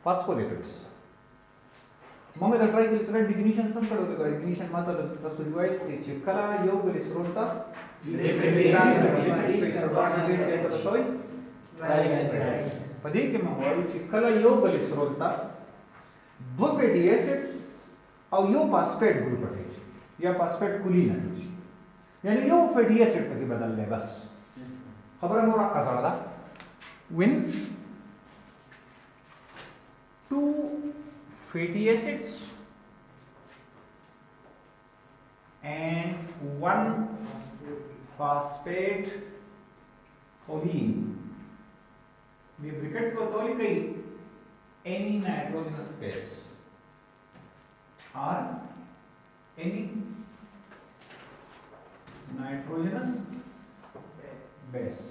फॉस्फोलिपिड्स mug the triglyceride डिफिनिशन सम कळवलं का डिफिनिशन मात्र तसं रिवाइज केली कला योग ग्लिसरॉल ता पदी के मग कला योग ग्लिसरॉल ता दो फैटी एसिड्स और यो फॉस्फेट ग्रुप है या फॉस्फेट कुलीन है यानी यो फैटी एसिड तक बदल ले बस खबर है मोरा कसड़ा when two fatty acids and one phosphate choline lubricant को तोली कई any nitrogenous gas or any nitrogenous base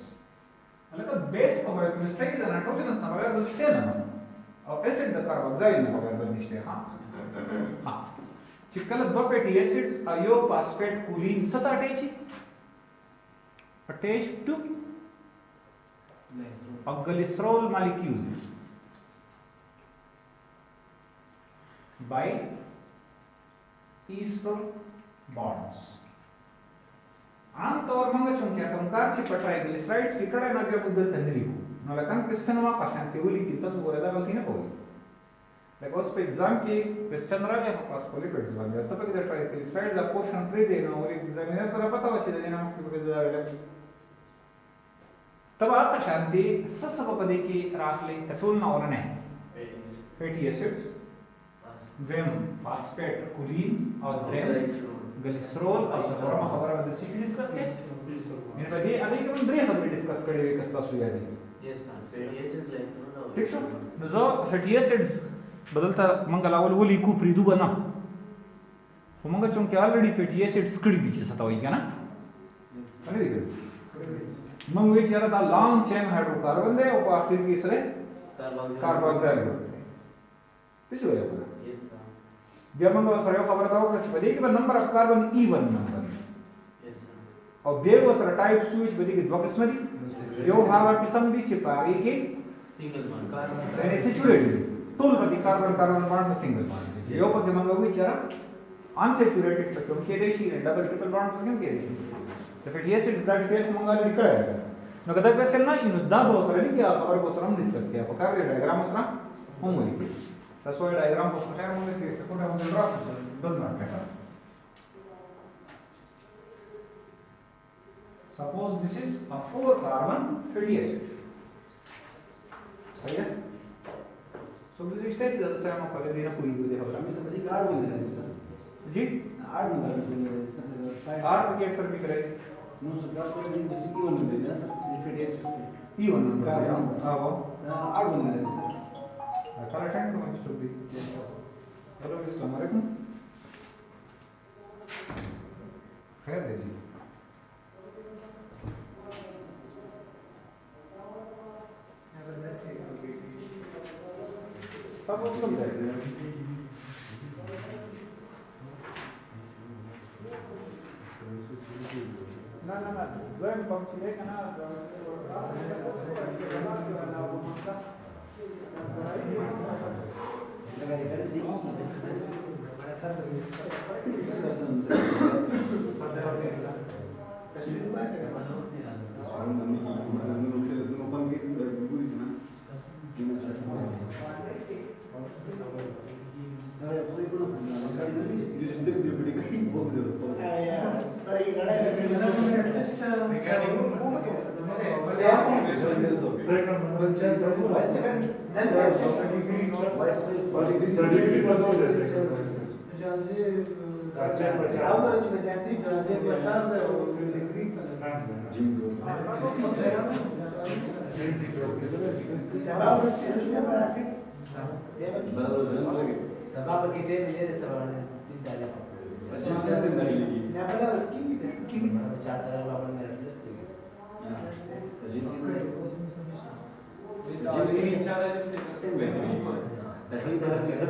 मतलब बेस अगर मिस्टेक इज नाइट्रोजनस ना अगर निश्चय ना और एसिड द कार्बोक्सिल ना अगर निश्चय हां चिकल दो फैटी एसिड्स अयो फॉस्फेट कुलीन सत attached to a glycerol molecule by ester bonds आमतौर में चूंकि कंकार ची ट्राइग्लिसराइड्स की कड़ा नगे बुद्धल तंदरी हो नलकन क्वेश्चन में क्वेश्चन तेवली की तस बोरेदा गलती ना होई लाइक उस पे एग्जाम की क्वेश्चन रहा है फॉस्फोलिपिड्स वाले तब तक ट्राइग्लिसराइड्स का पोर्शन प्री देना और एग्जामिनर तो पता होची देना मग के तब आप शांति सब पदे की राखले तटोल ना और नहीं फैटी एसिड्स वेम फॉस्फेट कुलीन और द्रेम ग्लिसरॉल और सफरा में खबर है सीटी डिस्कस के इन पर ये अभी हम ब्रेक हम डिस्कस करेंगे कसता सुया जी यस सर एसिड ग्लिसरॉल ठीक है नजो फैटी एसिड्स बदलता मंगल अवल वो लिकू प्रीदु बना वो मंगल चूंकि ऑलरेडी फैटी एसिड्स कड़ी बीच सता हुई क्या ना अरे देखो मंग वे चला था लॉन्ग चेन हाइड्रोकार्बन दे और आखिर की इसरे कार्बोक्सिल ग्रुप ठीक है यस सर जब मंगल सर खबर था वो बदे कि number of carbon E1 number yes sir और बे वो सर टाइप स्विच बदे कि दो किस्म दी यो हावा किस्म दी छिपाई के सिंगल बॉन्ड कार्बन यानी सैचुरेटेड टोल प्रति कार्बन कार्बन बॉन्ड में सिंगल बॉन्ड यो पद मंगल वो चरा अनसैचुरेटेड तो क्यों के देशी है डबल ट्रिपल बॉन्ड तो क्यों के देशी तो फिर ये सिर्फ दैट डिटेल मंगल लिखा है न कदा क्वेश्चन ना शिनो दा बहुत सारे नहीं किया खबर को हम डिस्कस किया पका डायग्राम उसका हम लिखे That's why diagram was put on this is put on the graph does not matter. Suppose this is a 4 carbon fatty acid. सही है? So this is state जैसे से हम पहले देना पूरी हुई है हम सब अधिक आठ हो जाए सर जी 8 नंबर में सर 8 के एक्सर भी करें नो सर 10 वाले दिन किसी की वन नंबर है sir fatty acid E1 number हां वो 8 नंबर है सर करेक्ट है तो मुझे शुभ भी हेलो अस्सलाम वालेकुम खैर है जी अब उसको जाएगा ना ड्राइंग पंप लेके ना Sebab kita dia sebenarnya tidak ada. अच्छा क्या दिन डालेगी ना पहला उसकी चाहता है अपन मेरा प्लस के जिंदगी चारा से करते हुए तकलीफ तरह से कर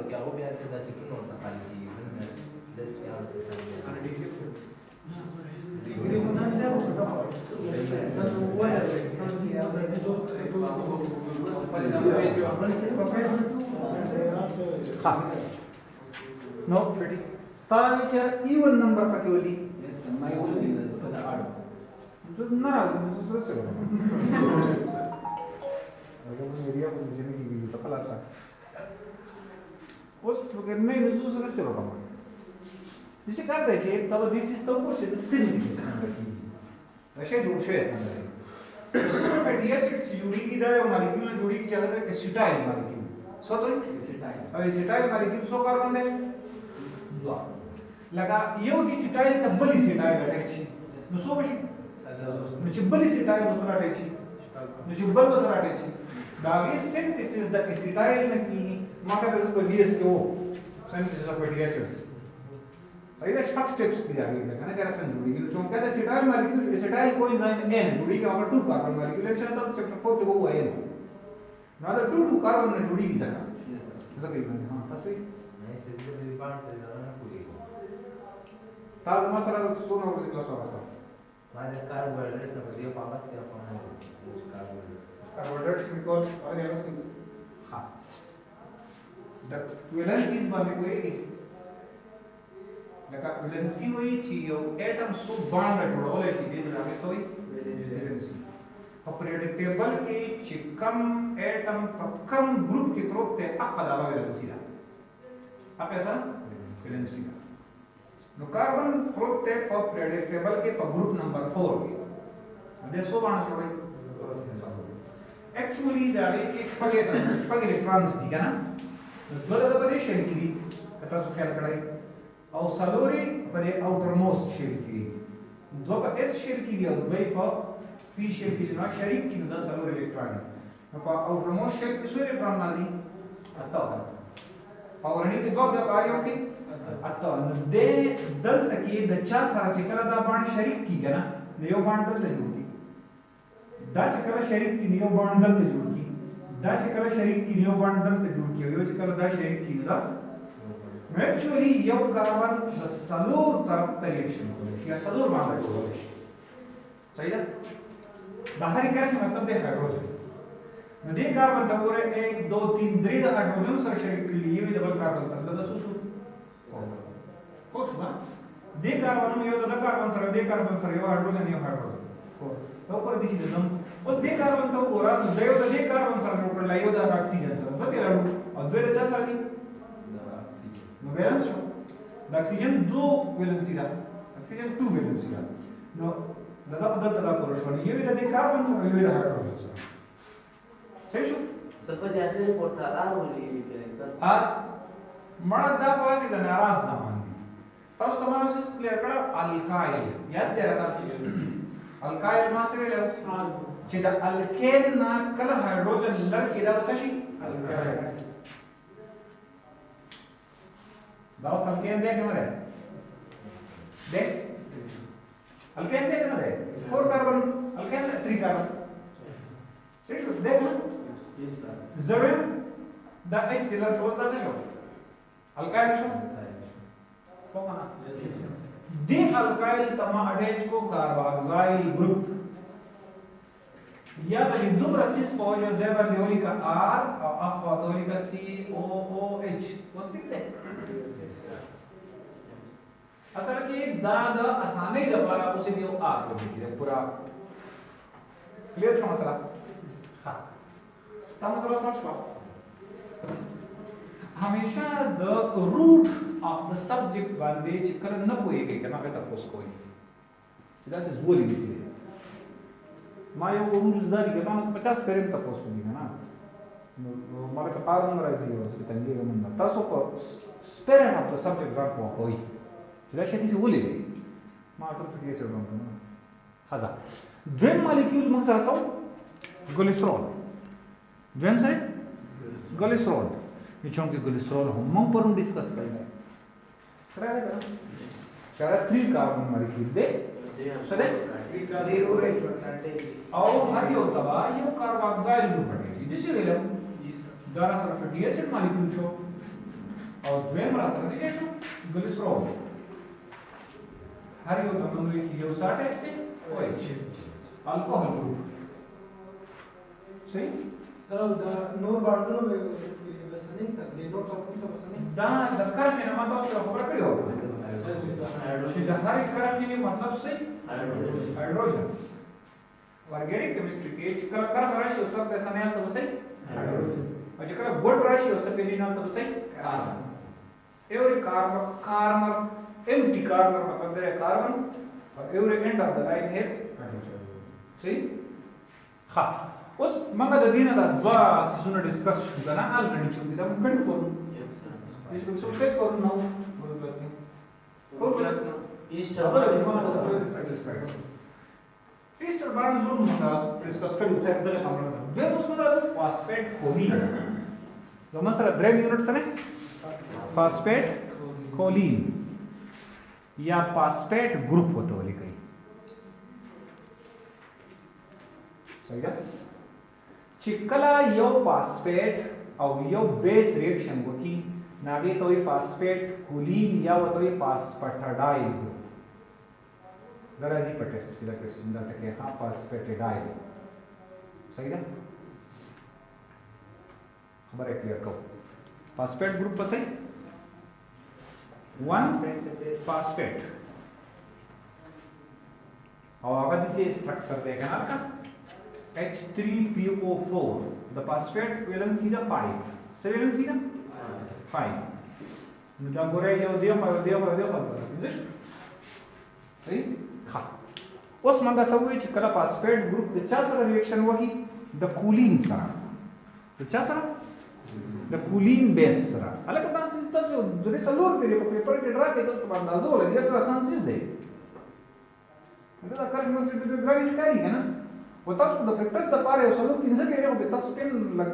क्या हो गया तो 10 किलो होता खाली 10 क्या होता है हाँ नो फिटी ताविचार इवन नंबर पकेवली Yes, sir. My own business for the art. जो नाराज दूसरे से अगर एरिया को जिंदगी की तो पला सा उस वक्त में दूसरे से होगा जिसे कहते हैं तब दिस इज द कुछ सिंथेसिस वैसे जो है संगति उसमें फैटी एसिड्स जुड़ी की तरह मॉलिक्यूल जुड़ी की जगह पे एसिटाइल मॉलिक्यूल सो तो अब एसिटाइल मॉलिक्यूल सो कार्बन है दो लगा ये की एसिटाइल तबल एसिटाइल अटैच नो सो बशी नो चिबल एसिटाइल मसला अटैच नो चिबल मसला अटैच दावी सिंथेसिस द एसिटाइल की माका बेस को डीएस को सिंथेसिस ऑफ फैटी एसिड्स सही है 6 स्टेप्स की जाएगी लेकिन जरा सन जुड़ी कि जो कहते हैं acetyl molecule acetyl coenzyme N जुड़ी के वहां 2 कार्बन मॉलिक्यूल एक्शन तो चैप्टर 4 के वो है ना द 2 कार्बन में जुड़ी की जगह Yes, sir. ऐसा कहीं नहीं हां बस वही मैं इससे भी पार्ट कर रहा हूं पूरी को ताज मसाला तो सोना और क्लास वाला माझे कार्बोहाइड्रेट तो दियो पास के अपन है कार्बोहाइड्रेट कार्बोहाइड्रेट्स बिकॉज़ और ये बस हां द वैलेंसीज वाले को एक लका वैलेंसी वही चीज एटम सो बॉन्ड जोड़ोले की दे रहा है सोई वैलेंसी ऑपरेटिव टेबल के चिकम एटम कम ग्रुप की तरफ ते अकल आवा वैलेंसी दा आप ऐसा वैलेंसी दा नो कार्बन प्रोते ऑपरेटिव टेबल के ग्रुप नंबर 4 के दे सो बॉन्ड जोड़े एक्चुअली दैट एक पगे इलेक्ट्रॉन्स दी है ना दो बड़े शेल की कता सो ख्याल कड़ाई और सलोरी पर आउटर मोस्ट शेल की दो का एस शेल की दिया दो पर पी शेल की ना शरीक की ना सलोरी इलेक्ट्रॉन तो आउटर मोस्ट शेल की सो इलेक्ट्रॉन नाजी आता है और नहीं के दो का कार्यों की आता दे दल तक ये दच्चा सारा चकरा दा बाण शरीक की ना नियो बाण दल ते जुड़ की दा चकरा शरीक की नियो बाण दल ते जुड़ की दा चकरा शरीक की नियो बाण दल ते जुड़ की यो चकरा दा शरीक की ना एक्चुअली यो कार्बन द सलोर तरफ रिएक्शन को या सलोर बांध को सही है बाहर क्या मतलब दे हाइड्रोजन नदी कार्बन तो पूरे 1 2 3 3 हाइड्रोजन सर शरीर के लिए भी डबल कार्बन सर द सुसु कोश ना दे कार्बन में यो द कार्बन सर यो हाइड्रोजन को तो ऊपर दिस इज दम उस दे कार्बन तो गोरा दे कार्बन सर ऊपर लायो द ऑक्सीजन सर बतेला और दे रचा साली no valence the oxygen दो वैलेंसी दा oxygen 2 वैलेंसी दा no दादा बदल तला करो शो ये भी दे कार्बन से ये भी हाइड्रोजन से सही शो ಸ್ವಲ್ಪ ಜಾಸ್ತಿ ಕೊಡ್ತಾ ಆರೋಲಿ ಸರ್ आ मड़ा दा पास इधर नाराज जमान तब समासिस क्लियर करा अल्काइल याद दे रहा था अल्काइल मासे ले चिदा अल्केन ना कल हाइड्रोजन लग के दा वसशी अल्काइल दाव अल्केन देख मरे देख अल्केन देख ना दे 4 कार्बन अल्केन 3 कार्बन सही शो देख ना Yes, sir. Zerem da estila shows da show alkyl show so mana Yes. the alkyl tama attach ko carboxyl group या द दुब्रसिस पॉइंट जेवर लियोली का R और अफवातोली का COOH वो लिखते हैं असल की दादा आसानी दबारा उसे दियो R को लिखिए पूरा क्लियर शो मसला हां मसला समझो हमेशा the root of the subject वाले चिकर न कोई के ना पे तपोस कोई सीधा से बोली लीजिए मायो रूल्स दारी के ना 50 करें तपोस होगी ना मारे का पार नंबर ऐसी हो उसके तंगे का नंबर तासो को स्पेरेंट ऑफ द सब्जेक्ट ड्रग को कोई सीधा से किसी बोली ले मार तो फिर कैसे होगा ना हाजा ड्रेन मॉलिक्यूल मसला सो ग्लिसरॉल ड्रेन से ग्लिसरॉल ये चौंके ग्लिसरॉल हम पर डिस्कस करेंगे करेगा चारा 3 कार्बन मॉलिक्यूल दे सदे 3 कार्बन और हर यो तबा यो कार्बोक्सिल ग्रुप है this is level Dara sulphur D acid molecule show और द्वेम रासा से शो ग्लिसरॉल हर यो तबा में यो साटेक्स थे ओएच अल्कोहल ग्रुप सही सर دا نور باندې بس نه سر دې نور تاسو ته بس نه دا د کرنې نه مطلب خبره کړی و چې د هر کرنې مطلب څه هایدروجن ورګریک کیمستري کې چې کله کرنه راشي او څه څه نه ته وسه هایدروجن او چې کله ګډ راشي او څه په نه ته وسه کاربن every carbon empty carbon मतलब there carbon और every end of the line has hydrogen सही हाँ उस मंगा द दिन दा दवा सिजन डिस्कस शु करना ऑलरेडी चुकी दा कट करू इसको सोचेट करू नाउ बस नहीं और बस ना ईस्ट ईस्टर बार जोन मंगा डिस्कस करू फिर दले कामना दे उसमें फॉस्फेट कोलीन जो मसला ड्रेम यूनिट्स है फॉस्फेट कोलीन या फॉस्फेट ग्रुप होतो वाली कहीं सही है चिकला यो फॉस्फेट और यो बेस रिएक्शन को की नागे तो ये फॉस्फेट कोलीन या वो तो ये फॉस्फेटाडाइल गराजी पटेस्ट की लगे सुंदर टके हाँ फॉस्फेटाडाइल सही है हमारे क्लियर करो फॉस्फेट ग्रुप पर सही वन फॉस्फेट और अगर इसे स्ट्रक्चर देखा ना का H3PO4 the phosphate valency the 5 so valency the 5 मतलब बोरे ये दिया इज सही हाँ उस मंगा सब हुई चिकला फॉस्फेट ग्रुप द चासरा रिएक्शन वही द कूलिंग सरा द चासरा द कूलिंग बेस सरा अलग का सिस्टम जो दूसरे सलोर पेपर के ड्रा के तो अंदाजा हो लग जाता आसान चीज दे मतलब कर यूनिवर्सिटी में ड्राइंग करेंगे ना वो तब तो प्रैक्टिस द पारे सलो 15 के रे तब स्पेन लग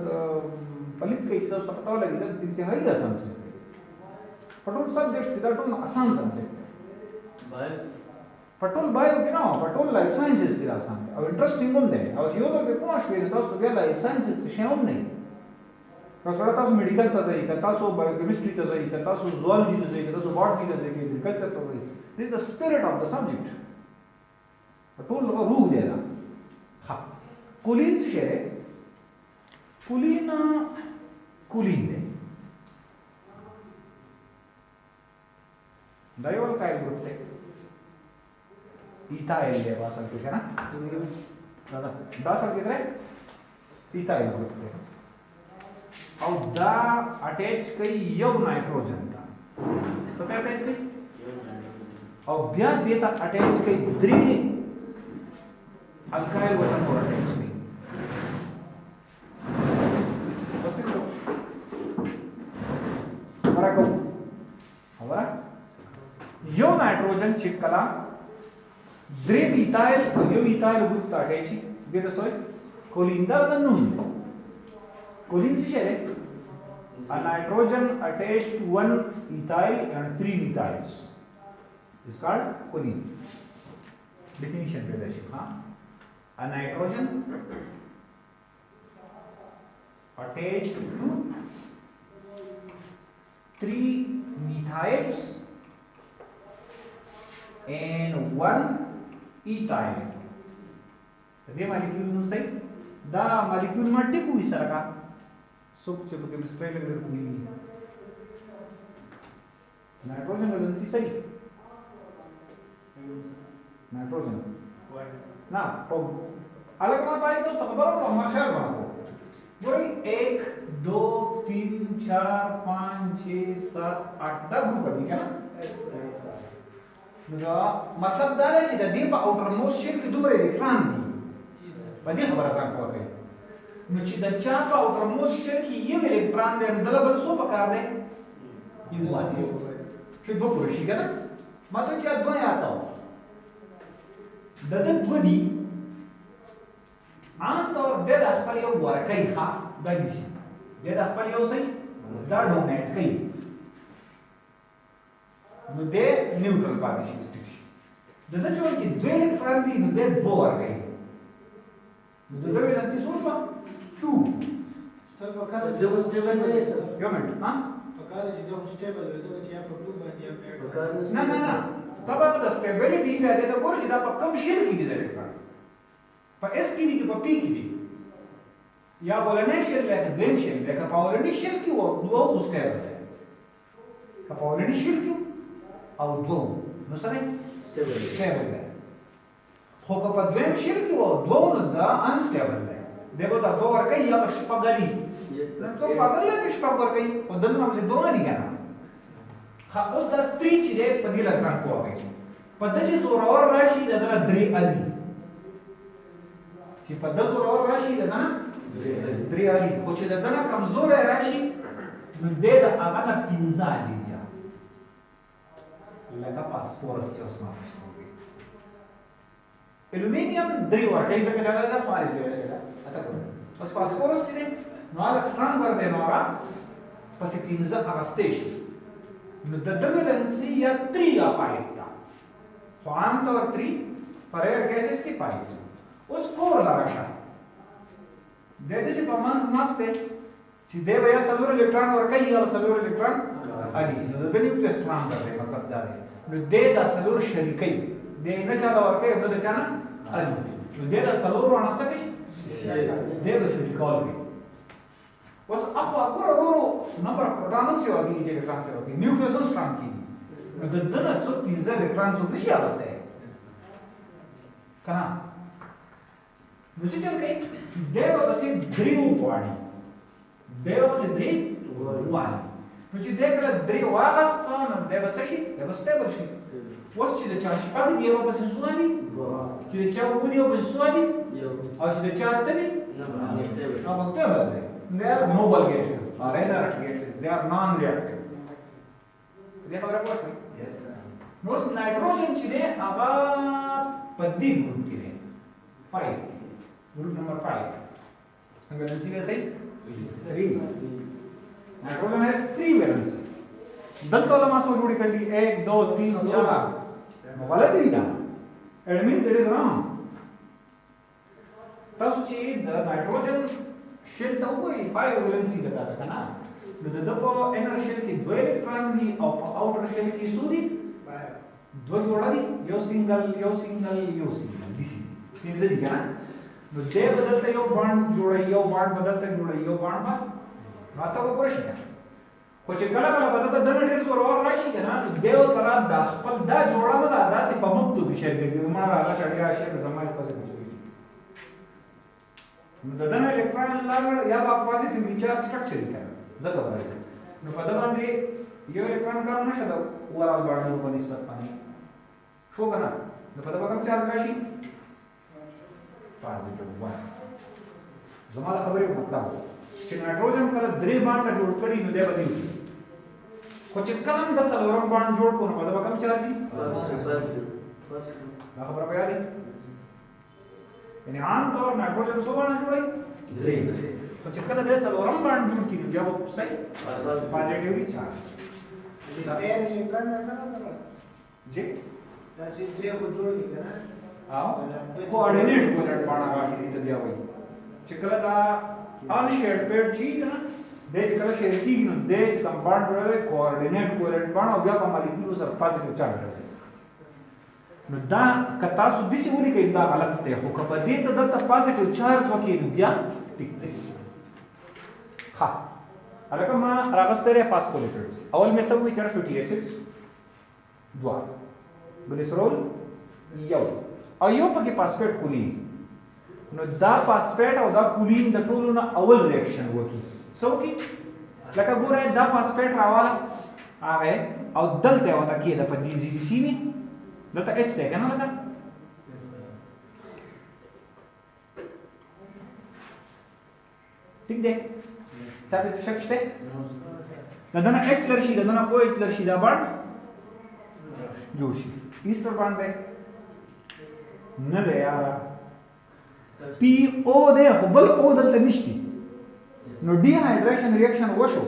पलित के तो पता लगी था इंतहाई आसान चीज पटोल सब्जेक्ट्स दैट ऑन आसान सब्जेक्ट बाय पटोल बायो के ना पटोल लाइफ साइंसेस की आसान है और इंटरेस्टिंग होते हैं और जियो के कोना शुरू तो तो लाइफ साइंसेस से शेम नहीं कसरा तास मेडिकल ता जाई का तासो बायोकेमिस्ट्री ता जाई का तासो जूलॉजी ता जाई का तासो बॉटनी ता जाई एग्रीकल्चर ता जाई this the spirit of the subject पटोल रूह देना हाँ कुलीन से शेरे कुलीन दे डायोल का एक ग्रुप है इथाइल है बासल के ना दादा दासल किस रे इथाइल ग्रुप है और दा अटैच कई यो नाइट्रोजन था सब अटैच कई और ब्याज देता अटैच कई द्री अल्काइल वजन और अटैच कई बस तो हमारा को हमारा यो नाइट्रोजन चिकला द्रेम इथाइल यो इथाइल ग्रुप था अटैच दे तो सोई कोलिंदा नून कोलिन से शेरे a nitrogen attached to one ethyl and 3 methyls is called choline definition पे दर्शक हाँ a nitrogen attached to 3 methyls and 1 ethyl दे molecule नु सही दा molecule में टिकू इस तरह का सुख चलो केमिस्ट्री लग रही है नाइट्रोजन वैलेंसी सही नाइट्रोजन ना तो अलग बात आई तो सब बराबर हम ख्याल बनाओ वही 1 2 3 4 5 6 7 8 तक ग्रुप बनी क्या ना मतलब दाले से दी पर आउटर मोस्ट शेल की दूसरे इलेक्ट्रॉन दी बड़ी खबर आसान को है मुझे दच्चा का आउटर मोस्ट शेल की ये इलेक्ट्रॉन दे अंदर बल सो पकार दे ये वाली फिर दो पुरुष है ना मतलब क्या दो आता हो ददत बनी आमतौर दे दाखल यो वर कई खा दगिसी दे दाखल यो सही दा डोनेट कई नुदे न्यूट्रल पार्टीशन स्टिक्स ददत जो की दो इलेक्ट्रॉन दी नुदे दो वर कई नुदे वैलेंसी सोचवा 2 सर वकार जो स्टेबल नहीं है सर यो मिनट हां वकार जो स्टेबल है तो क्या प्रॉब्लम है या वकार ना ना ना तब द स्टेबिलिटी कहते तो कोर जिदा पक्का शेल की दे इलेक्ट्रॉन په اس کې دي په پی کې دي یا ولنې شل لکه دویم شل لکه په اورنی شل کې او دوه اوسټیبل ده که په اورنی شل کې او دوه نو سره stable ده خو که په دویم شل کې او دوه نو دا unstable ده دغه دا دوه ورکې یا شپږلی نو څو پدله چې شپږ ورکې او دنه هم دوه نه دي کنه خا اوس دا 3 چې ده په دې لږ کوی په دې چې زورور راشي دا 3 علي چې په دې زورور راشي دا 3 علي خو چې دا نه کمزور راشي نو دې دا هغه نه 15 علي بیا لکه پاسپورت چې اوس ما الومینیم 3 ورکې ځکه دا دا فارغ دی اته اوس پاسپورت چې نو هغه سترنګ ورته نو هغه پسې 15 هغه سټیشن نو د ډومیننسي یا 3 یا 5 تا خو عام طور 3 پر ایر کیسز کې 5 اوس 4 لراشه د دې څه په منځ ناشته چې دی بیا سلور الکترون ورکړي یا سلور الکترون علي نو د نیوکلیس سترنګ دی مطلب دا دی نو د سلور شریکي د نه چا ورکړي نو د چانه علي نو د سلور عناصر د شریکول دی اوس اخو ورو نمبر پروټانوم څه وایي چې الکترون څه وایي نیوکلیس سترنګ کیږي نو د دنه څو 15 الکترون څو نشي اوسه کنه نو څه چل کوي دیو تاسو دریو واړی دیو څه دی واړی نو چې دغه دریو واغسته نو دیو څه شي دیو ستابل شي اوس چې د چا شپږ دیو په سوالي چې د چا وو دیو په سوالي او چې د چا تني نو ستابل دی they are noble gases or inert gases they are non-reactive دې خبره پوه yes نو نایټروجن چې دی هغه په دې ګروپ کې دی 5 group number 5 څنګه نن څنګه صحیح 3 nitrogen has 3 valence دلته علماء سو جوړی کړي 1 2 3 4 نو غلط دی دا it means it is wrong تاسو چې د nitrogen شل ته وګورئ 5 valence دی دا کنه نو د په انر شل کې 2 الکترون دي او په اوټر شل کې څو دي 2 جوړه دي یو سنگل دي سي پنځه دي کنه نو دې بدلته یو باند جوړي یو باند بدلته جوړي یو باند ما راته وګورئ خو چې کله بدلته د ډېر زور اور راشي کنه دیو سره د خپل دا جوړه نه دا سي په مکتوب شرکت ما راځه شړیا شي زمای په څه نو د دنه الکترون لاړ یا په پوزټیو چارج سټرکچر کوي زګه ورته نو په دا باندې یو الکترون کار نشه دا اورال باندې په نسبت باندې شو کنه نو په دا کوم چارج راشي پوزټیو وایي زموږ خبرې مطلب چې نایټروجن کله درې باندې جوړ کړي نو دی باندې خو چې کله د سلورم باندې جوړ کړو نو په دا کوم چارج دا خبره پیا دي یعنی عام طور نایټروجن څو باندې جوړي درې خو چې کله د سلورم باندې جوړ کړي بیا وو صحیح پوزټیو چارج دا یې پلان نه سره جی دا چې درې خو جوړ دي کنه او کوارډینیټ ولر باندې راځي ته بیا وایي چې کله دا unshaped paired شي کنه د چې کله شیر کیږي نو د چې کوم باند جوړوي کوارډینیټ کوارډینیټ باندې او بیا په مالیکول سره پوزټیو چارج راځي نو دا کتا سو دي چې ونی کوي دا غلط دی خو کله دې ته دلته پوزټیو چارج وکړي نو بیا ټیک دی ها هغه ما راغستره فاسفولیپیډز اول مې سوي چې فیټي اسیډز دوا ګلیسرول یو او یو پکې فاسفیټ کولین نو دا فاسفیټ او دا کولین د ټولو نه اول ریاکشن وکي سو کی لکه ګوره دا فاسفیټ راواله هغه او دلته وته کې د پدې زی سی می دلته اچ ته کنه لکه ټیک دی څه څه شک شته دنه اچ لرشي دنه کوی لرشي دا باندې جوړ شي ایستر باندې نه دی یاره پی او ده خو بل او دلته نشتی نو ډي هایډریشن ریاکشن وشو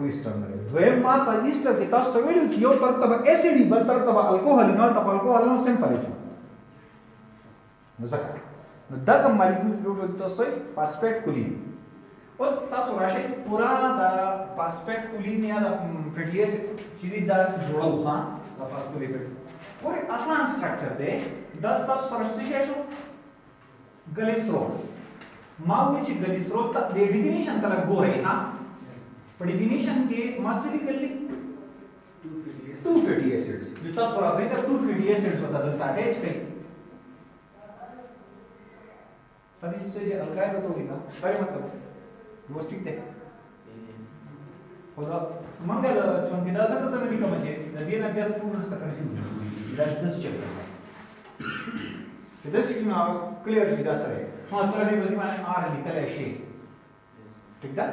ایستر نه دویم ما په ایستر کې تاسو ته ویلو چې یو ترتب اسیډي بل ترتب الکوهول نه ترتب الکوهول نو سمپل شو نو ځکه نو دا کوم مالیکول جوړ دي تاسو فاسفیټ کولین اوس تاسو راشي پورا دا فاسفیټ کولین یا د فیټي اسید چې دا جوړو ها دا فاسفولیپیډ और एक आसान स्ट्रक्चर दे 10 सरस्तिशेषु गलिसरोल माउची गलिसरोल ता दे डिफिनेशन तला गोरे ना पर डिफिनेशन के मसिलिकली 2 fatty acids जितना सोरा से 2 fatty acids होता है अटैच कहीं तभी से ये अल्काइल तो होगा काय मतलब वो स्टिक है होगा मंगल चंकिदा से तो समझ नहीं कमचे नदिया नदिया स्टूडेंट्स का confusion that this chapter this is now clearly that's right हां तरह भी बस मैंने आर निकल है शे ठीक है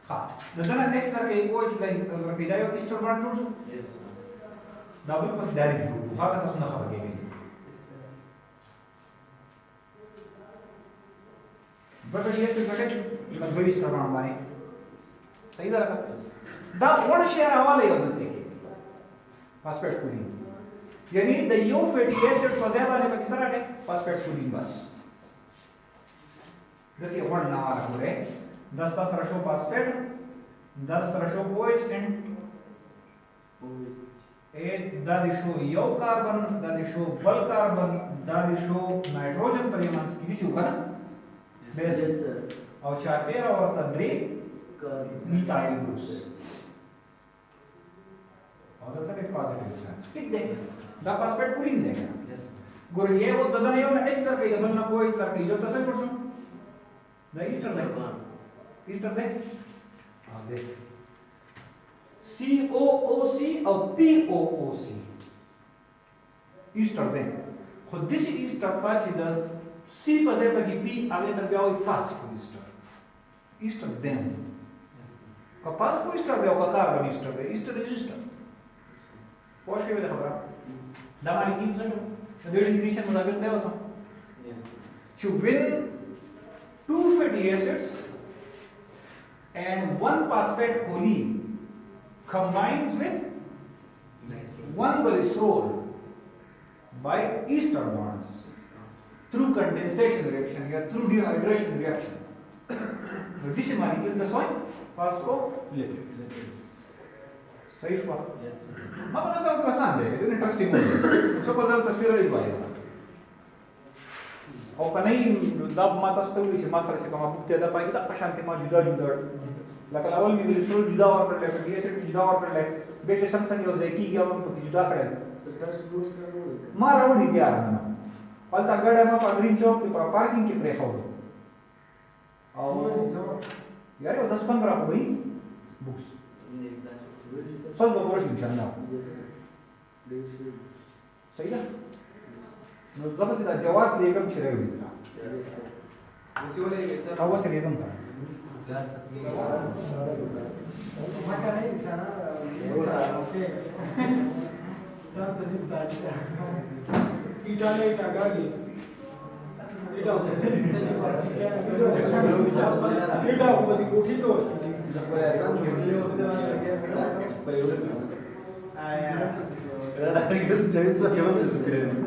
हां नजर नेक्स्ट करके वो इस लाइन अगर विदायो की स्टोर बार जोड़ यस डबल प्लस डायरेक्ट जोड़ हां का सुना खबर के लिए बट ये से घटे का बड़ी स्टोर बार सही तरह का दा वन शेयर हवाले होते हैं फॉस्फेट कूलिंग यानी द यो फैटी एसिड फजेबा ने किस तरह है फॉस्फेट कूलिंग बस जैसे वन ना आ रहा है 10 रशो फॉस्फेट 10 रशो OH एंड ए दादिशो यो कार्बन दादिशो बल कार्बन दादिशो नाइट्रोजन परिमाण की दिस होगा ना बेस और चापेरा और तद्री मिथाइल ग्रुप्स और तक एक पॉजिटिव चार्ज ठीक दे दा फॉस्फेट कूलिंग देगा गोर ये वो सदा नहीं होना इस तरह के डबल ना को इस तरह के जो तसर कर शो दा इस तरह दे हां दे COOC और POOC इस तरह दे खुद दिस इस तरह पाच द C पजे पगी P आगे तक जाओ फास्ट को इस तरह दे का पास को इस तरह दे का कार्बन इस तरह रजिस्टर पोस्ट के खबर दामारी की सर the definition मुताबिक है वसम yes to win 2 fatty acids and 1 phosphate choline combines with 1 glycerol by ester bonds through condensation reaction or through dehydration reaction. So this molecule the soil phospholipid. सही हुआ यस मां बना तो पसंद है इतने इंटरेस्टिंग है जो पर तस्वीर वाली बात है और कहीं दब माता स्टोरी से मास्टर से कमा बुकते दा पाई ता शांति में जुदा जुदा लकल अवल में ग्लिसरॉल जुदा और पर ले एसिड जुदा और पर ले बेटे संग हो जाए की हम तो जुदा करे मां राउंड ही गया ना पलता गड़े में ग्रीन चौक के पार्किंग के प्रे हो और यार वो 10-15 हो गई बुक्स सच बोल इंशाल्लाह सही है नो जब से जवाब लेगम छिरे हुई था उसी वाले एक सर वो से लेगम था क्लास मका नहीं sana ओके तब तक ताजी सीटा ले टागाली सीटा सीटा ऊपर की कोठी तो जब ऐसा छोड़ने होते हैं प्रयोग आया डायरेक्ट जैसे तो केवल सुकरेजी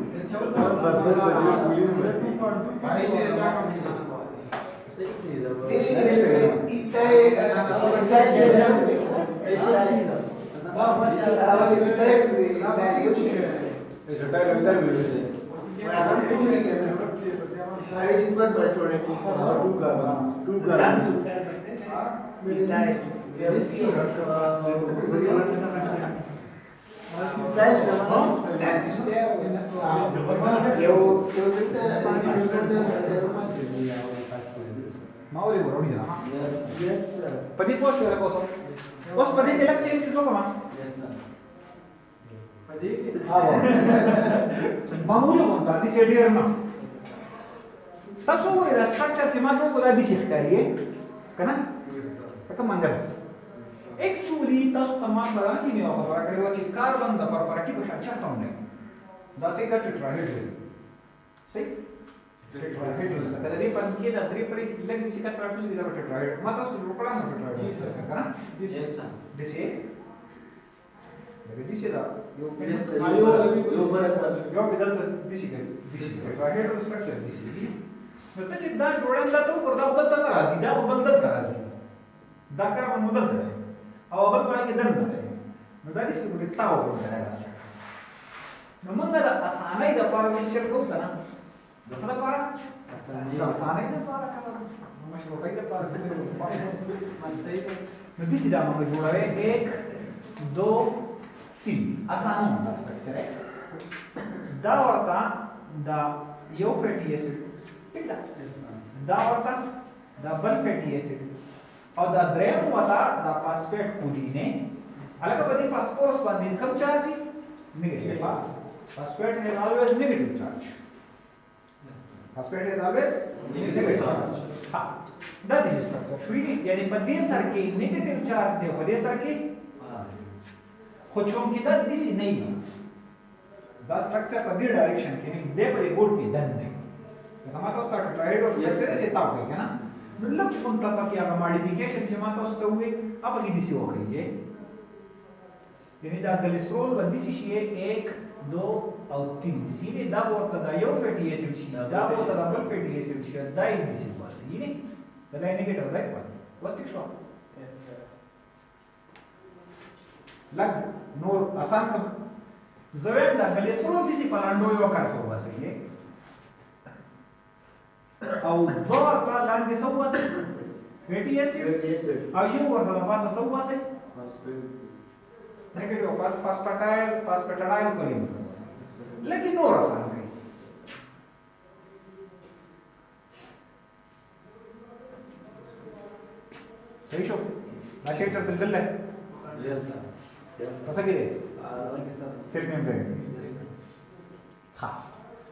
बस पानी चले जा कम सही थी माओली बरोडी ना पदी पोस्ट वाला कोसो उस पदी के लक्ष्य किसको कमा पदी हां मामूली होता दिस एडियर ना تصور الستراكشر سيماتو كذا دي شكاريه كنا كم منجز एक्चुअली तस तमाम बड़ा की नहीं होगा पर अगर वो चीज कार्बन दा पर की कुछ अच्छा तो नहीं 10 का टेट्राहेड्रल सही tetrahedral kada dia panggil dan dari peris bilang di sikat 100 kita tetrahedral mata sudah pernah tetrahedral kan yes sir dise dise da yo bidal dise tetrahedral structure dise मतलब सिद्धांत जोड़ेंदा तो करदा बदलता राजी दा बदलता राजी दा का बदलता है अब अपन पढ़ा के दर में है नदारी से बोले ताओ बोलता है نو موږ د اسانۍ لپاره مسچر کوو کنه د څه لپاره د اسانۍ لپاره کنه مشروطۍ لپاره مستۍ نو دې دا موږ جوړوي 1 2 3 اسانه دا سټرکچر ہے دا ورته دا یو فیټي اسید ٹھیک ده دا ورته دا بل فیټي اسید او دا دریم ورته دا فاسفیټ کولینه الګا په دې فاسفورس باندې کم چارج نیگیټیو phosphate has always negative charge phosphate has always negative charge ha that is structure shuri yani په دې سر کې negative charge دی په دې سر کې خو چونکی دا دسی نه دی دا structure په دې ډایرکشن کې نه دی په دې بورډ کې دن نه دا ما تاسو ته ټرایډ او structure یې تاو کوي کنه نو لکه کوم ته پکې هغه ماډیفیکیشن چې ما تاسو ته وې هغه کې دسی وکړي یعنی دا ګلیسرول باندې شي 1 2 او 3 سینې دا ورته دا یو فیټي اسید شي دا ورته دا بل فیټي اسید شي دا یې دسی واسه یعنی دا نیگیټیو راځي واسه شو لګ نور آسان کم زویم دا ګلیسرول دسی پلاندو یو کارته واسه یې او دور پر لاندې سو واسه فیټي اسید او یو ورته دا واسه سو واسه नेगेटिव फास्फेटाडाइल करेंगे लेकिन और आसान है सही शो लाशेट तर दिल है यस सर कसं गेले सेट मेंबर हां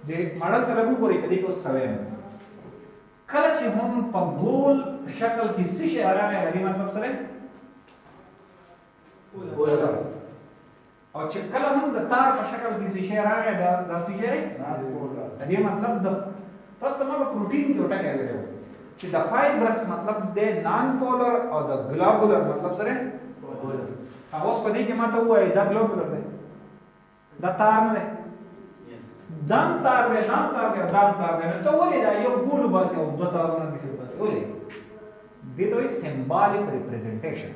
जे मॉडल तरबू कोरी कदी को सवय कल چې هم په ګول شکل کې څه شي راغی غوډي مطلب سره او چې کله هم د تار په شکل کې څه شي راغی دا څه شي دې مطلب د تاسو ته په پروتین کې وټه کوي چې د فایبرس مطلب د نان پولر او د ګلوبولر مطلب سره هغه اوس په دې کې ماته وایي دا ګلوبولر دی دا تار نه دی دام تار دی ته ولې دا یو ګولو باسي او دوه تارونه دي باسي ولې دې ته وایي سمبالیک ریپرزنټیشن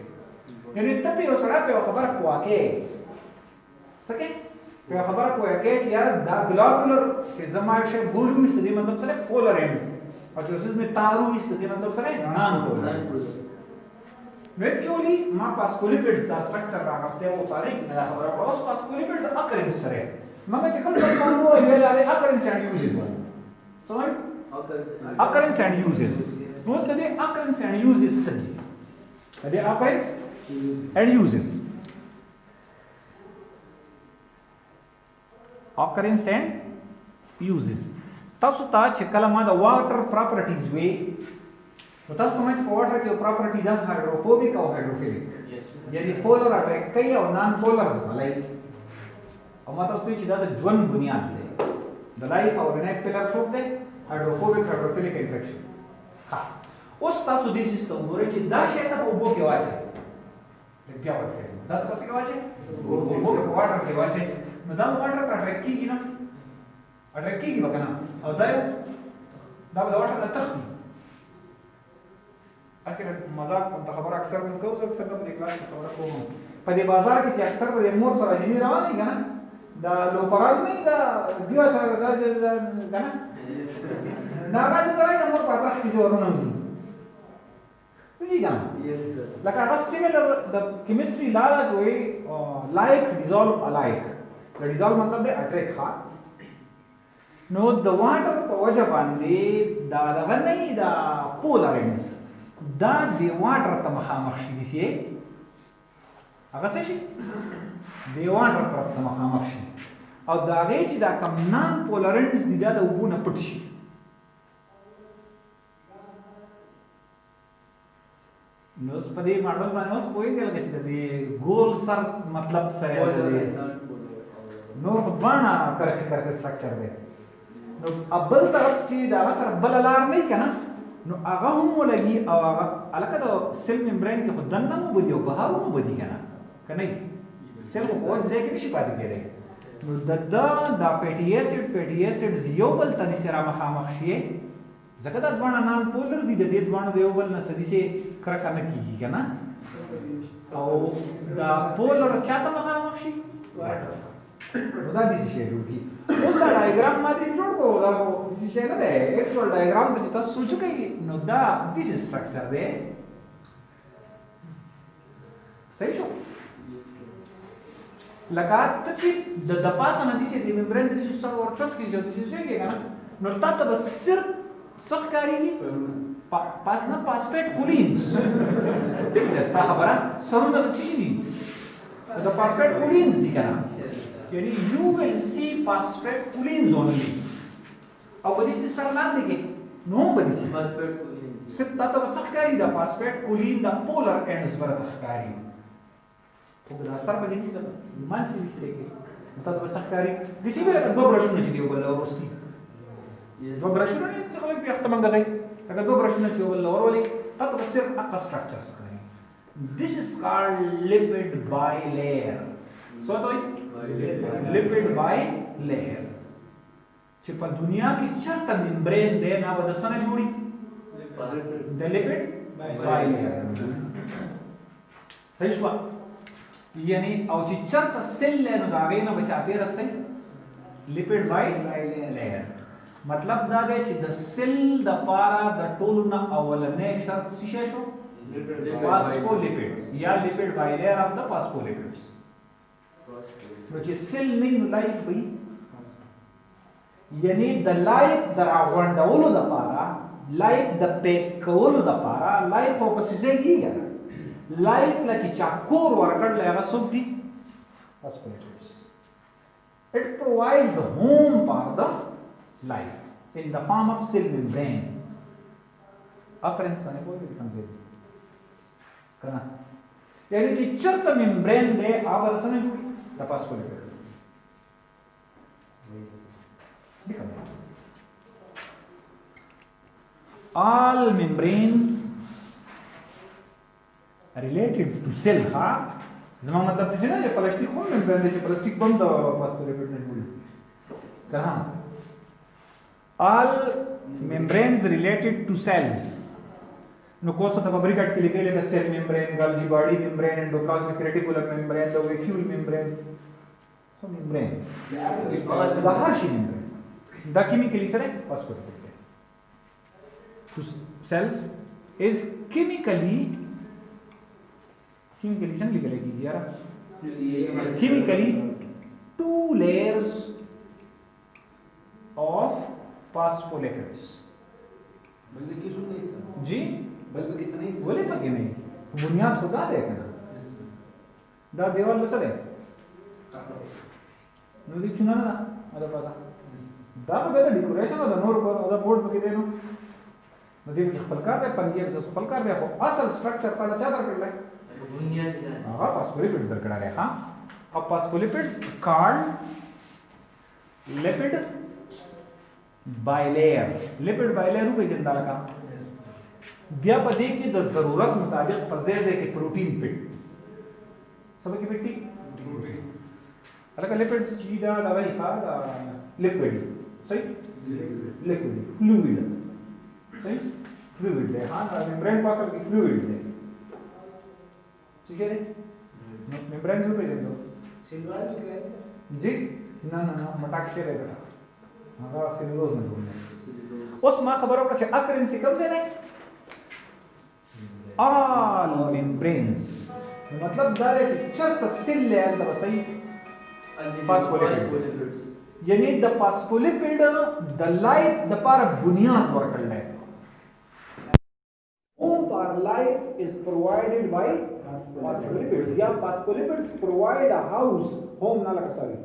یعنی ته په سره په خبره کوکه سکه په خبره کوکه چې یار دا ګلوبولر چې زمای شه ګولو سړي مطلب سره پولر اند او چې اوس می تارو سړي مطلب سره نان پولر ویچولی ما فاسفولیپیډز دا سټرکچر راغسته او تاریخ نه خبره اوس فاسفولیپیډز اکرنس سره مګر چې کوم څه باندې ویل علي اکرنس اند یوزز سمای اکرنس اند یوزز نو څه دي اکرنس اند یوزز څه دي دي اکرنس and uses occurrence and uses تاسو ته چې کله ما د واټر پراپرټیز وی نو تاسو کومه چې واټر کې پراپرټی ده هایدروفوبیک او هایدروفیلیک یعنی پولر اټریکټ کوي او نان پولرز بلای او ما تاسو ته چې دا د ژوند بنیاد دی د لایف او د نیک پلر څوک دی هایدروفوبیک هایدروفیلیک انټریکشن ها اوس تاسو دې سیستم ګورئ چې دا شی ته په اوبو کې واچي بیا ورته دا تاسو کې واچي اوبو کې واټر کې واچي نو دا واټر ته اټریکټ کیږي نه اټریکټ کیږي وکنه او دا واټر ته تخني اصل مزاق په خبره اکثر من کوم اکثر په دې کلاس کې خبره کوم په دې بازار کې چې اکثر د مور سره جنی روان دي کنه دا لوپرال نه دا دیوا سره کنه دا راځي دا مور په تاسو کې ورونه وځي yes sir like a similar the chemistry laws way like dissolve alike the dissolve matlab de attract ha no the water په وجه باندې دا غنۍ دا polar ends دا د water ته مخامخ شي دي هغه څه شي د water ته مخامخ شي او دا غي چې دا کم نان polar ends دي دا د وبونه پټ شي نو اس په دې ماډل باندې اوس کوی دی لکه چې د ګول سر مطلب سره دی نو په باندې کرکټر سټرکچر دی نو ابل طرف چې دا سره بل لار نه کنه نو هغه هم ولګي او هغه الکه د سیل ممبرین کې خدای نه مو بدی او بهر مو بدی کنه کنه سیل په وځ ځای کې نشي پاتې کېږي نو د فیټي اسید یو بل تنه سره مخامخ شي ځکه دا دوه نان پولر دي د دې دوه د یو بل نه سدي سي کرکه نه کیږي کنه او دا پولر چاته مخامخ شي دا دې شي جوړي اوس دا ډایګرام باندې جوړ کو دا دې شي نه ده اکچوال ډایګرام ته تاسو سوچو کوي نو دا دې سټرکچر ده صحیح شو لکه ته چې د پاسه نه دې چې د ممبرین د سر ورچت کې جو دې شي کنه نو تاسو بس صرف سخکاری پاس نه پاسپیټ کولینز دې دا خبره سرونه د څه دي د پاسپیټ کولینز دي کنه یعنی you will see phosphate coolings only او په دې سره لاندې کې نو به دي phosphate coolings صرف تاسو سخکاری د phosphate cooling د polar ends پر سخکاری په دا سره به دې څه مانسي دي چې تاسو سخکاری د څه ویل دوه برشونه چې دی وبل ورستي دوه برشونه چې خلک په اختمن غځي هغه دوه برشونه چې وبل ورولي تاسو صرف اقا structure سخکاری this is called lipid bilayer so lipid bilayer چې په دنیا کې چرته ممبرین دی نه به د سنه جوړي د lipid bilayer صحیح شو یعنی او چې چرته سیل نه دا غینه به چاپی رسي lipid bilayer مطلب دا دی چې د سیل د پارا د ټولو نه اولنې شرط څه شو phospholipids یا lipid bilayer of the phospholipids نو چې سیل نه نو لایف وي یعنی د لایف دراغونډولو د پاره لایف د پیک کولو د پاره لایف او پسې دیګا لایف لکه چا کور ورکړل هغه څوک دي phospholipids it provides a home for the life in the form of cell membrane appearance باندې کوئی کمزوري کنه یعنی چې چرته ممبرین دی هغه سره جوړي د phospholipids all membranes related to cell ها زما مطلب څه نه چې پلاستیک هم ممبرین دی چې پلاستیک هم د phospholipids نه جوړي څنګه all membranes related to cells نو کوڅه ته فابریکټ کې لیکل د سیل ممبرین ګالجی باډي ممبرین انډوپلازمیک ریټیکولم ممبرین د ویکیول ممبرین خو ممبرین دا هر شي ممبرین دا کیمیکلی سره فاسفولیپید تو cells is chemically څنګه لیکل کیږي یاره chemically two layers of phospholipids जी बल्कि किस नहीं बोले पके नहीं बुनियाद खुदा देखना दा देवाल लसले नुदी चुना ना अदा पासा दा तो बेटा डेकोरेशन और नोर को अदा बोर्ड पके देनो नुदी की खलकार पे पंजे तो खलकार पे असल स्ट्रक्चर पर अच्छा कर ले बुनियाद हां phospholipids दरकड़ा है हां अब phospholipids called lipid bilayer lipid bilayer पे जिंदा लगा بیا په دې کې د ضرورت مطابق په ځای کې پروتین پټ سبا کې پټي الګا لیپډز چې دا راوي ښه دا لیکوډ صحیح لیکوډ فلویډ صحیح فلویډ ده ها دا ممبرین پاسه کې فلویډ ده ٹھیک ہے ممبرین جو پیژنو सिल्वर निकला जी ना मटाक से रहेगा हमारा सेलुलोज में ढूंढना उस मां खबरों का अकरेंसी कब से नहीं all membranes मतलब दार है शर्त सिल ले अंदर सही phospholipids यानी the phospholipid the life the पर बुनियाद वर्कल है home for life is provided by phospholipids या phospholipids provide a house home ना लगा sorry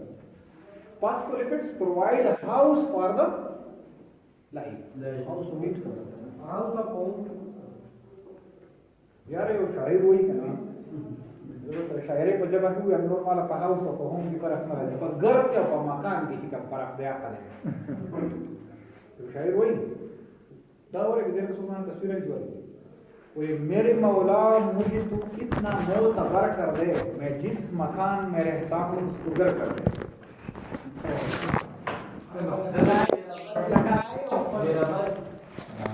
phospholipids provide a house for the life house to meet house of home यार ये शायर वही है ना तो शायरे को जब हम नॉर्मल वाला हाउस और होम की फर्क ना है पर घर के और मकान किसी का फर्क बयां करे तो शायर वही दावर के देर सुना तस्वीरें जो है वो मेरे मौला मुझे तू इतना मोतबर कर दे मैं जिस मकान में रहता हूँ उसको घर कर दे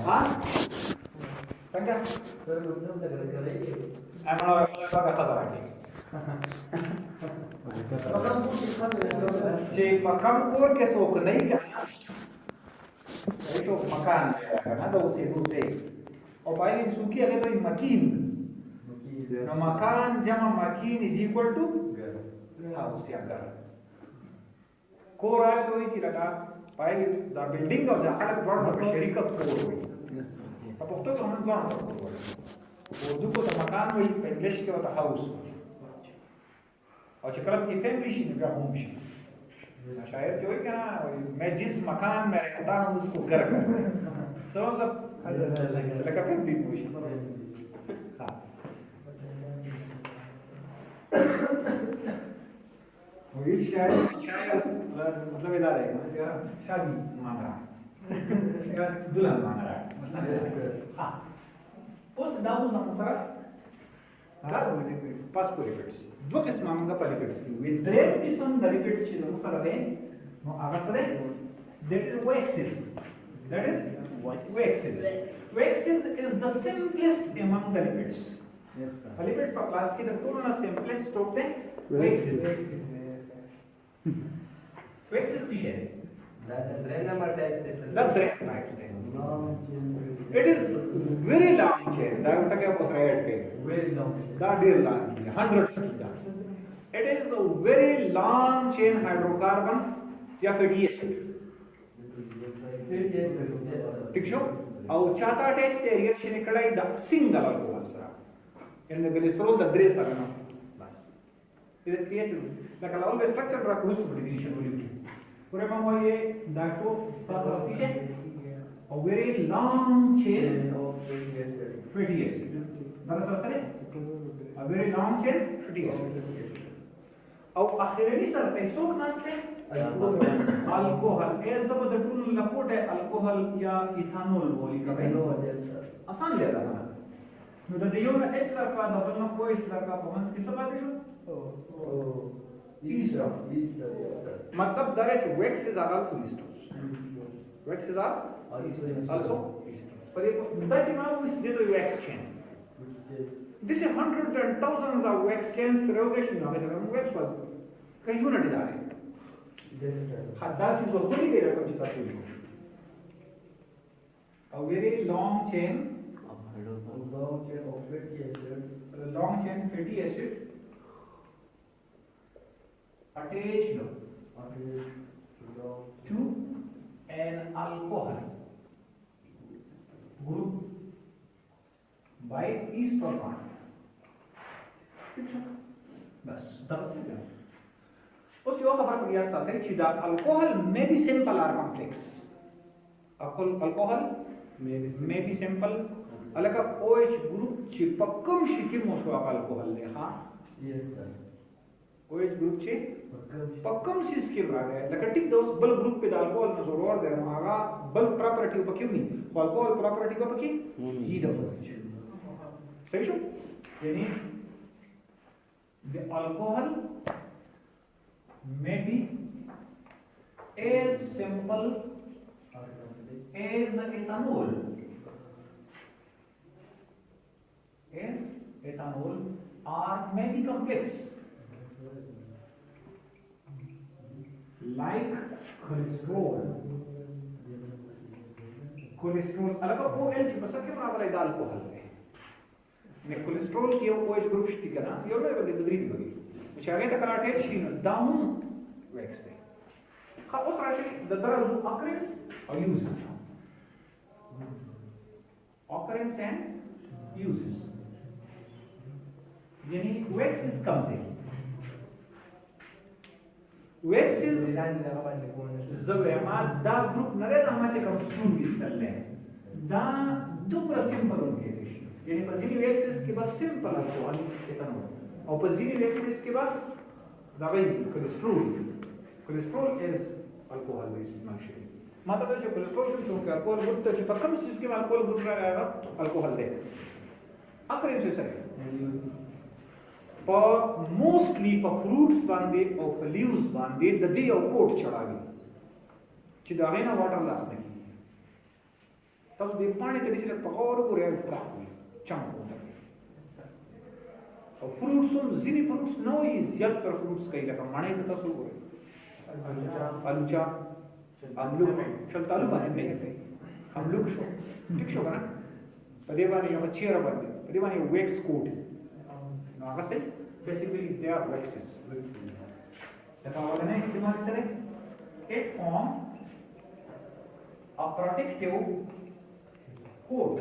हाँ संख्या तर लोक नव्हतं करायचं आम्हाला कसा مقام كل خان چې په کم کور کې څوک نه وي کنه ایتو مکان کنه دا اوسېدو ځای او باندې څوکي هغه ته مکین نو مکان جمع مکین از ایکوال ټو هاوس یا ګر کور هغه دوی چې لکه پای دا بلډینګ او دا خلک ورته په شریکه کور وي په پښتو کې هم ځان کور وي اردو کو ته مکان وي په انګلیش کې ورته هاوس और चक्रम की फैमिली शी निका होम शी शायद जो है क्या मैं जिस मकान में रहता हूँ उसको घर कहते हैं सब मतलब लगा फैमिली पूछ हाँ वो इस शायद मतलब इधर है शादी मांग रहा है दुल्हन मांग रहा है मतलब हाँ उस दाऊ संसार पास पूरे पेट्स दो किस्म का पॉलिपिड्स की with rare किस्म पॉलिपिड्स چې موږ سره ده نو هغه سره that is waxes waxes is the simplest among the lipids yes sir lipids په क्लास کې د ټولو نه simplest ټوپ ده waxes څه دی دا درې نمبر ټایپ دی دا درې ټایپ دی it is very long chain دا ټکه په سره اډ کې very long دا ډیر long hundreds کی دا it is a very long chain hydrocarbon या fatty acid ठीक शो او چاته اٹیچ ته ریاکشن کړای دا سنگل الکوهol سره ان د ګلیسرول د درې سره نه بس دې پی ایچ لکه لاول به سټرکچر را کوس په ډیفینیشن ولې پورې ما یې دا کو تاسو راځي a very long chain of fatty acid دا سره a very long chain fatty acid او اخیرنی سره پیسو ناشته الکوهل ایز زبر د ټول لپوټه الکوهل یا ایثانول بولی کوي آسان دی دا نو د یو نه اس لکه د بل نه کوی اس لکه په منځ کې څه پاتې شو ایستر مطلب دا چې waxes are also esters waxes are also but دا چې ما وې د یو wax chain this is hundreds and thousands of wax chains revolution of the wax was کایونه دي دا حداثي وصولي دی رقم چې تاسو ویل a very long chain of fatty acid attached to an alcohol group by ester bond बस दस से उस यो खबर पर याद साथ है कि the alcohol may be simple or complex alcohol may be simple Alka OH group ची पक्कम शिकी मोशो अल्कोहल ले हाँ yes sir OH group ची पक्कम सी स्किल रहा है लका टिक दोस बल ग्रुप पे द अल्कोहल न जरूर दे मागा बल प्रॉपर्टी उपक्यों नहीं अल्कोहल प्रॉपर्टी को पकी ये दबल सही शो यानी the alcohol may be as simple as ethanol or may be complex like cholesterol अलग OH बस के मामला है अल्कोहल में ने कोलेस्ट्रॉल की OH ग्रुप शक्ति करना यो ने बदली बदली बदली चाहे तो कराटे शीन डाउन वैक्स है का उस राशि द दर occurrence or uses occurrence and uses यानी वैक्स comes in वैक्स जब हमारा दा ग्रुप नरे हमारे कम सुन बिस्तर ले दा दुपरा सिंपल होंगे यानी पॉजिटिव एक्सिस के बाद सिंपल अल्कोहल एथेनॉल और पॉजिटिव एक्सिस के बाद दवाई cholesterol is alcohol based multi मतलब जो कोलेस्ट्रॉल जो के अल्कोहल ग्रुप तो जो कम चीज के अल्कोहल ग्रुप में आएगा अल्कोहल दे अक्रेंस है पर मोस्टली पर फ्रूट्स बांधे और लीव्स बांधे द डे ऑफ कोट चढ़ावी चिदावे ना वाटर लॉस नहीं तब दे पानी के नीचे पकौड़ को रे ट्रैक में चमक होता है और फ्रूट fruits ځینې fruits نه وي زیات تر fruits کوي لکه مڼې ته تاسو وګورئ الوچا املوک شلتالو باندې نه کوي املوک شو ټیک شو کنه په دې باندې یو چیرې باندې په دې باندې ویکس کوټ نو هغه څه basically they are waxes لکه اولنې استعمال سره it form a protective coat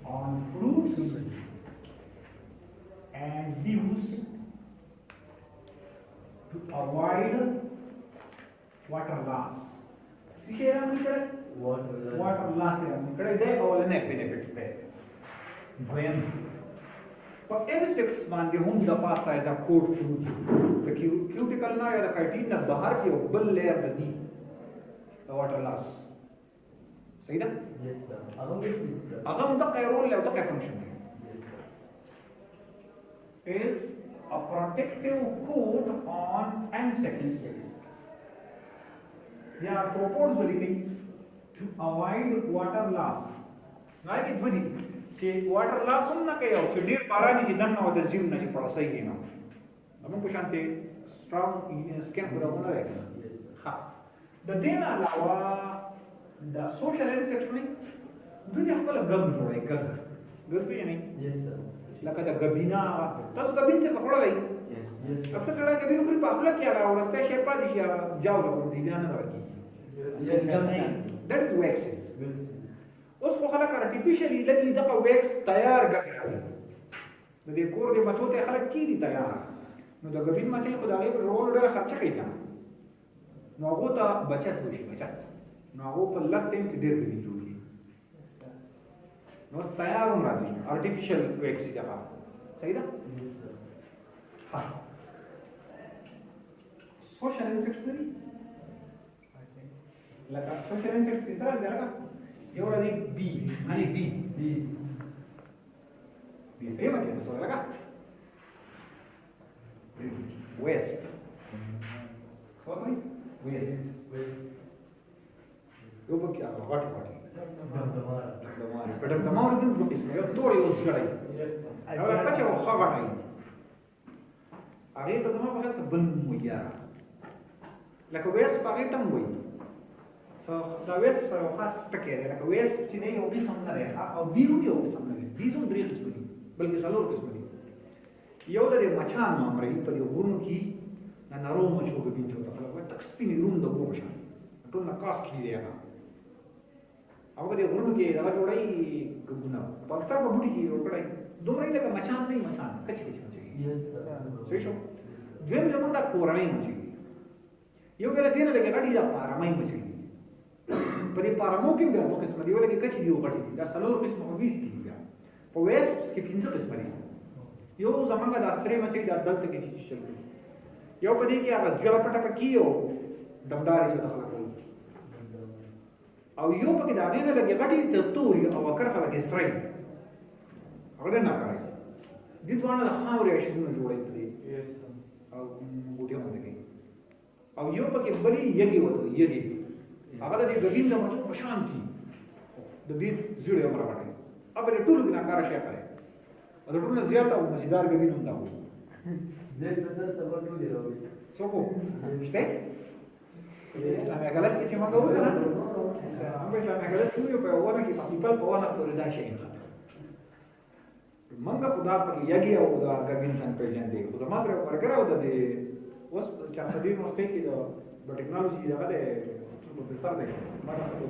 on fruits and leaves to avoid water loss. See here, water loss here. They all an benefit there. When for insects, man, the home the pasta is a coat fruit. The cuticle na ya the chitin na bahar ki bal layer the deep. The water loss. See that? Yes, sir. Agam the role le the function. Yes, sir. Is a protective coat on insects. They are proposed to avoid water loss. Like it would say water loss on na kayo. So dear parani ji danna wada zim na ji parasai ke na. Namun ko shante strong skin ko na rahe. Ha. The dena alawa the social insects ne दुनिया को गब जोड़े गब गब भी नहीं Yes, sir. लगा था गबीना तब गबीन से पकड़ा गई Yes, yes. अक्सर चला गबीन को पागल किया रहा और रास्ते शेरपा दिया जाओ लोगों ने ध्यान ना रखी Yes, sir. that is waxes Yes. उसको खला कर आर्टिफिशियली लगी दफा वैक्स तैयार कर रहा है दे कोर दे मचोते खला की दी तैयार नो द गबीन में से खुदा के रोल डर खर्च किया नो वो ता बचत हुई बचत नो वो पर लगते हैं कि देर भी जोड़ी नो तैयार हो राजी आर्टिफिशियल वैक्स जगह सही ना हाँ सोशल इंसेक्ट्स नहीं लगा सोशल इंसेक्ट्स किस तरह जरा ये वाला दी बी हनी बी बी सेम है तो लगा वेस्ट कौन भाई वेस्ट यो क्या hot hot Pero tomar un grupo que se dio todo y os garai. Ahora cacha o khaba ai. Age to tomar bakat bun muya. La ko wes pagi tam muy. So da wes so khas pakere la ko wes chine yo bi samna re au bi ru yo samna re. Bi sun drill suni. Balki salor ko suni. Yo da de machan ma mari to yo gurnu ki na naro mo cho bi to ta la tak spini rum do ko sha. To na kas ki re na. अब ये गुरु के दवा जोड़ाई गुना पाकिस्तान को बुढ़ी की रोकड़ाई दो महीने का मचान नहीं मचान कच्चे कच्चे मचेगी Yes, sir. सही शो द्वीम जमंदा कोराई मचेगी यो के दिन लगे गाड़ी जा पारामाई मचेगी पर ये पारामो की गया तो किस्म दियो लगे कच्चे दियो गाड़ी या सलोर किस्म को 20 की गया पर वेस के 500 किस्म नहीं यो जमान का दासरे मचेगी दा दल तक की चीज चलती यो पदी की आवाज जरा पटा कियो दमदारी से दखल करो او یو پکې دا نه لګي غټي ته توري او کرخه لګي سرای هغه نه کوي دي ځوانه له خاورې شنو جوړې دي او ګوټه باندې کوي او یو پکې بلی یګي وته یګي هغه د غوین د مچو په شان دي د دې زیړې امر باندې اب دې ټول بنا کار شي کوي او ټول زیاته او مزیدار غوین هم دا وي Yes, sir. Sabah tu dia rawi. څوک شته اسلامي غلط کې چې موږ وکړو موږ اسلامي غلط کوو په ونه کې په په ونه پورې دا شي موږ خدا په یګي او دا غوین څنګه پیژندې خو دا ماته ورګراو د اوس چې په دې نو سپېکې د ټیکنالوژي دغه د پروفیسور دی ما تاسو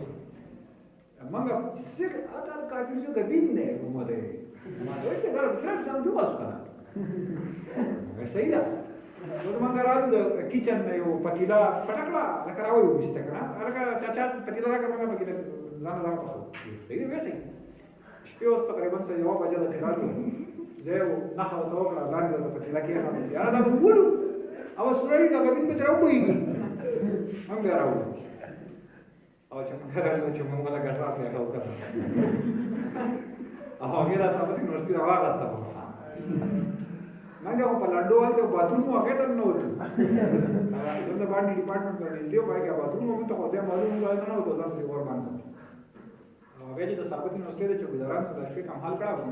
موږ چې اته کارپیږي د دین نه موږ ته ما دوی ته دا فرصت هم دوه وسه صحیح ده نو موږ راځو د کچن نه یو پتیلا پټکلا لکه راوي وسته کنه هغه چاچا پتیلا راکړه موږ پکې ځان راو تاسو صحیح دی وسی شپه اوس تقریبا څه یو بجې د راځو زه نه خلاص وکړه لاندې د پتیلا کې راځم یا دا وګورو او سوري دا غوښتل چې راوي موږ راو او چې موږ راځو چې موږ لا ګټه نه راوړو هغه را سبا نو ستې راوغسته nanti aku pelado aja bathroom agak tak nol tu. Jadi bahan department tu dia pakai bathroom mungkin tak ada malu malu nak tu sampai korban tu. मग जे साबत नसले त्याचे गुजारात सुद्धा काही कमाल करा बघ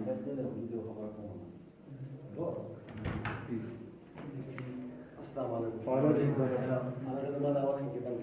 बस नहीं रखूँ जो हमारा काम है वो अस्सलाम वालेकुम वालेकुम हमारे तो बाद आवाज़ की बंद